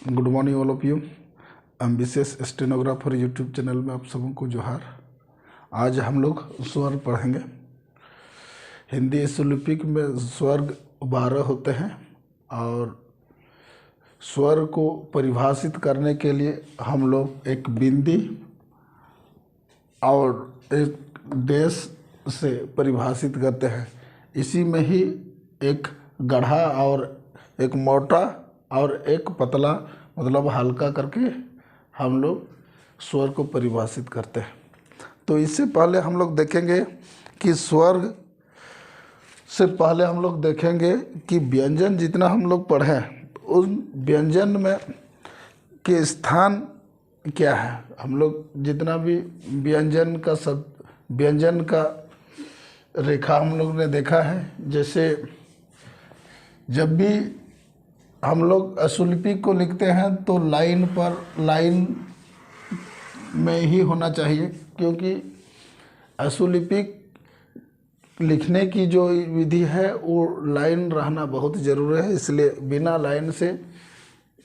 Good morning all of you. Ambitious stenographer YouTube channel में आप सबों को जोहार। आज हम लोग स्वर पढ़ेंगे। हिंदी स्वरलिपि में स्वर 12 होते हैं और स्वर को परिभाषित करने के लिए हम लोग एक बिंदी और एक डैश से परिभाषित करते हैं। इसी में ही एक गढ़ा और एक मोटा और एक पतला मतलब हल्का करके हम लोग स्वर को परिभाषित करते हैं। तो इससे पहले हम लोग देखेंगे कि स्वर से पहले हम लोग देखेंगे कि व्यंजन जितना हम लोग पढ़ें उन व्यंजन में के स्थान क्या है। हम लोग जितना भी व्यंजन का रेखा हम लोग ने देखा है, जैसे जब भी हम लोग स्वरलिपि को लिखते हैं तो लाइन में ही होना चाहिए, क्योंकि स्वरलिपि लिखने की जो विधि है वो लाइन रहना बहुत ज़रूरी है। इसलिए बिना लाइन से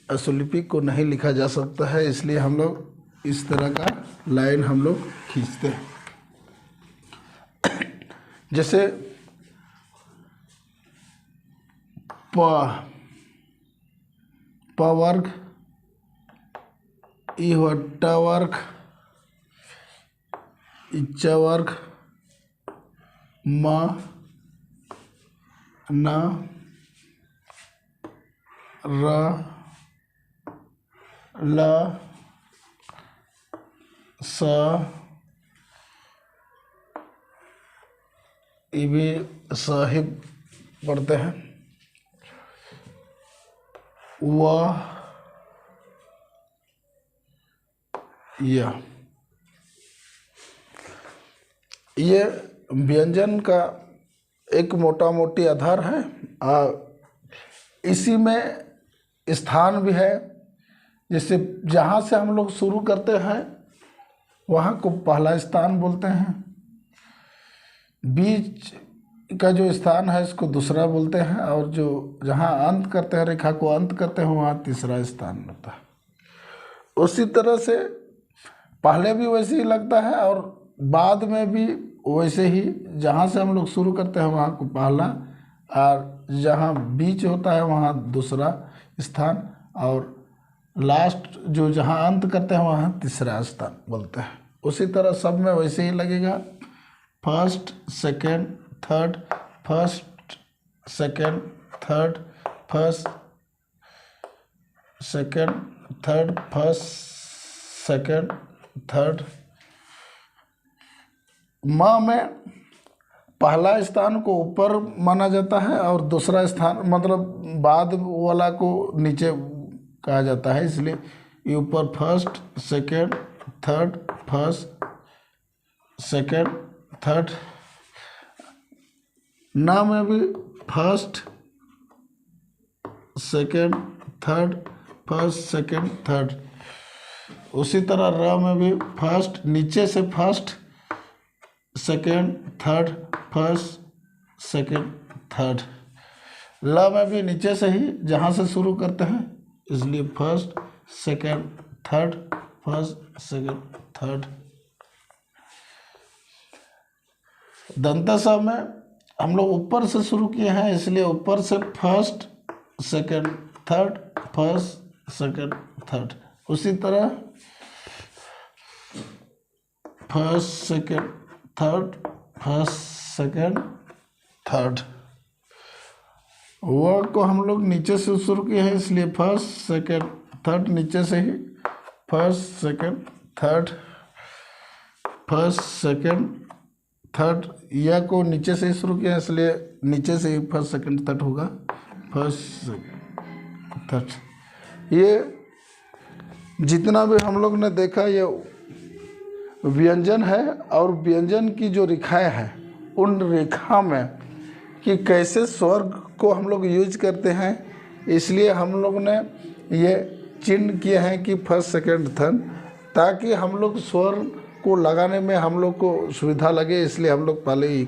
स्वरलिपि को नहीं लिखा जा सकता है। इसलिए हम लोग इस तरह का लाइन हम लोग खींचते हैं। जैसे प वर्ग, ई वट्टा वर्ग, इच्चा वर्ग, म, न, र, ल, स, ये भी साहिब पढ़ते हैं। ये व्यंजन का एक मोटा मोटी आधार है और इसी में स्थान भी है। जैसे जहाँ से हम लोग शुरू करते हैं वहाँ को पहला स्थान बोलते हैं, बीच का जो स्थान है इसको दूसरा बोलते हैं, और जो जहाँ अंत करते हैं, रेखा को अंत करते हैं, वहाँ तीसरा स्थान होता है। उसी तरह से पहले भी वैसे ही लगता है और बाद में भी वैसे ही। जहाँ से हम लोग शुरू करते हैं वहाँ को पहला, और जहाँ बीच होता है वहाँ दूसरा स्थान, और लास्ट जो जहाँ अंत करते हैं वहाँ तीसरा स्थान बोलते हैं। उसी तरह सब में वैसे ही लगेगा। First second third, first second third, first second third, first second third. म में पहला स्थान को ऊपर माना जाता है और दूसरा स्थान मतलब बाद वाला को नीचे कहा जाता है। इसलिए ये ऊपर first second third, first second third. न में भी first second third, first second third. उसी तरह र में भी फर्स्ट, नीचे से first second third, first second third. ल में भी नीचे से ही जहाँ से शुरू करते हैं, इसलिए first second third, first second third. दंत स में हम लोग ऊपर से शुरू किए हैं, इसलिए ऊपर से first second third, first second third. उसी तरह first second third, first second third. Word को हम लोग नीचे से शुरू किए हैं, इसलिए फर्स्ट सेकेंड थर्ड नीचे से ही, first second third, first second third. या को नीचे से ही शुरू किया इसलिए नीचे से ही फर्स्ट सेकेंड थर्ड होगा, फर्स्ट सेकेंड थर्ड। ये जितना भी हम लोग ने देखा ये व्यंजन है, और व्यंजन की जो रेखाएं हैं उन रेखा में कि कैसे स्वर को हम लोग यूज करते हैं, इसलिए हम लोग ने ये चिन्ह किए हैं कि फर्स्ट सेकेंड थर्ड, ताकि हम लोग स्वर को लगाने में हम लोग को सुविधा लगे। इसलिए हम लोग पहले ही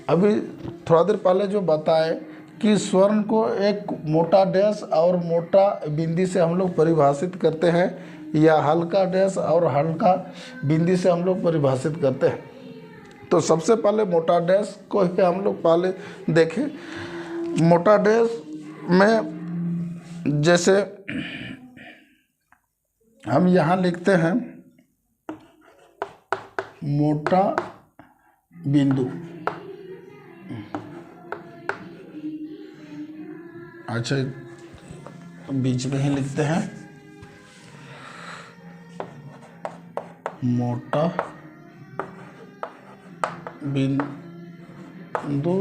अभी थोड़ा देर पहले जो बताए कि स्वर्ण को एक मोटा डैश और मोटा बिंदी से हम लोग परिभाषित करते हैं, या हल्का डैश और हल्का बिंदी से हम लोग परिभाषित करते हैं। तो सबसे पहले मोटा डैश को ही हम लोग पहले देखें। मोटा डैश में जैसे हम यहाँ लिखते हैं मोटा बिंदु, अच्छा बीच में ही लिखते हैं मोटा बिंदु,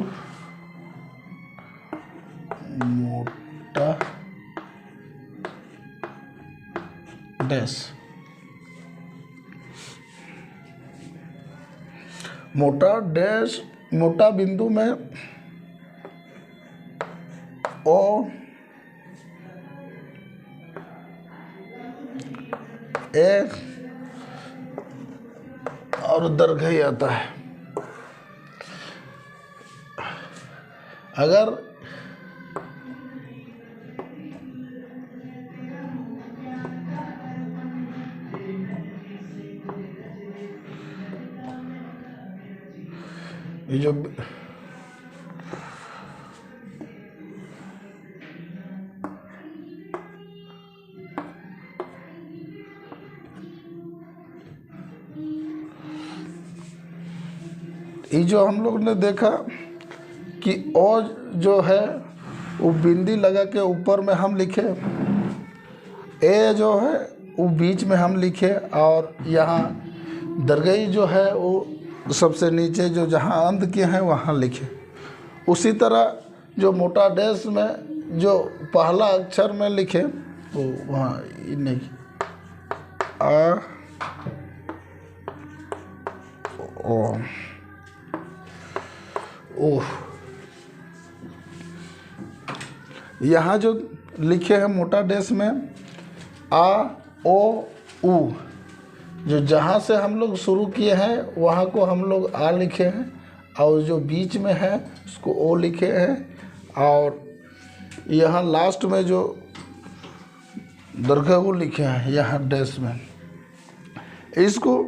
मोटा डैश। मोटा डैश, मोटा बिंदु में ओ ए और दीर्घ ही आता है। अगर ये जो हम लोग ने देखा कि ओ जो है वो बिंदी लगा के ऊपर में हम लिखे, ए जो है वो बीच में हम लिखे, और यहाँ दरगई जो है वो सबसे नीचे जो जहाँ अंत के हैं वहाँ लिखे। उसी तरह जो मोटा डैश में जो पहला अक्षर में लिखे वो वहाँ नहीं, आ ओ ओह। यहाँ जो लिखे हैं मोटा डैश में आ ओ उ, जो जहाँ से हम लोग शुरू किए हैं वहाँ को हम लोग आ लिखे हैं, और जो बीच में है उसको ओ लिखे हैं, और यहाँ लास्ट में जो दीर्घ लिखे हैं यहाँ डैश में। इसको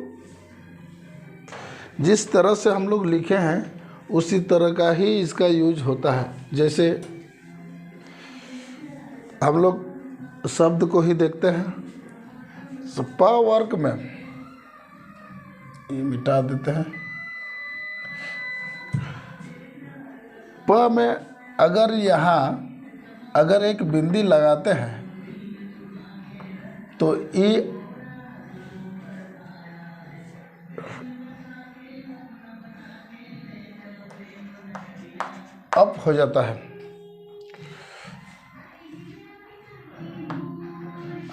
जिस तरह से हम लोग लिखे हैं उसी तरह का ही इसका यूज होता है। जैसे हम लोग शब्द को ही देखते हैं, प वर्ग में ये मिटा देते हैं। प में अगर यहाँ अगर एक बिंदी लगाते हैं तो ई अप हो जाता है।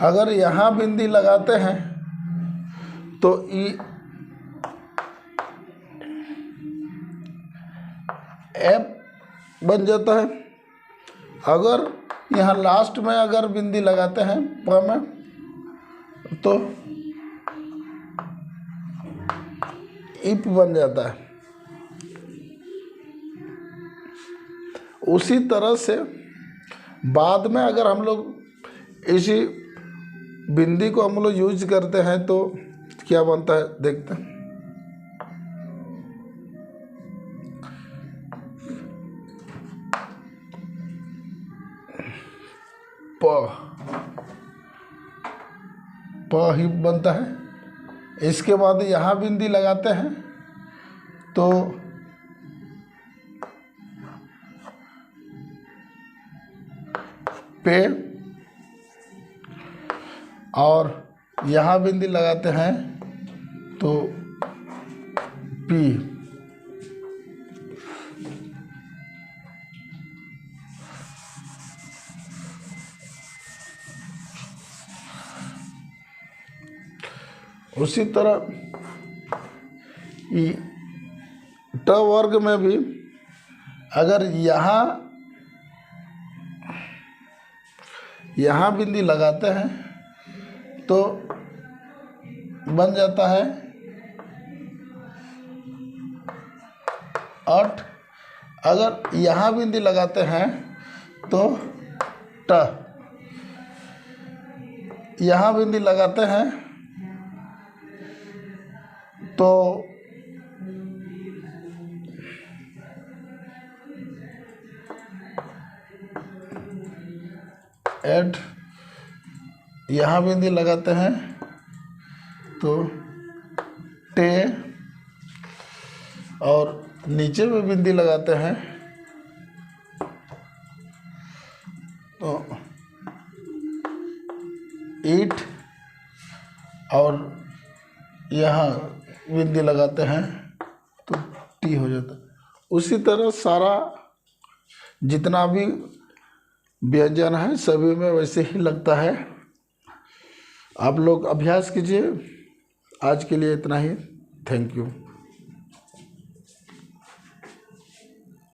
अगर यहाँ बिंदी लगाते हैं तो ई एप बन जाता है। अगर यहाँ लास्ट में अगर बिंदी लगाते हैं प में तो इप बन जाता है। उसी तरह से बाद में अगर हम लोग इसी बिंदी को हम लोग यूज करते हैं तो क्या बनता है देखते हैं। प ही बनता है। इसके बाद यहाँ बिंदी लगाते हैं तो पे, और यहाँ बिंदी लगाते हैं तो पी। उसी तरह ट वर्ग में भी अगर यहाँ बिंदी लगाते हैं तो बन जाता है अट। अगर यहाँ बिंदी लगाते हैं तो ट। यहाँ बिंदी लगाते हैं तो एट, यहाँ बिंदी लगाते हैं तो टे, और नीचे में बिंदी लगाते हैं तो ईट, और यहाँ बिंदी लगाते हैं तो टी हो जाता है। उसी तरह सारा जितना भी व्यंजन है सभी में वैसे ही लगता है। आप लोग अभ्यास कीजिए। आज के लिए इतना ही। Thank you.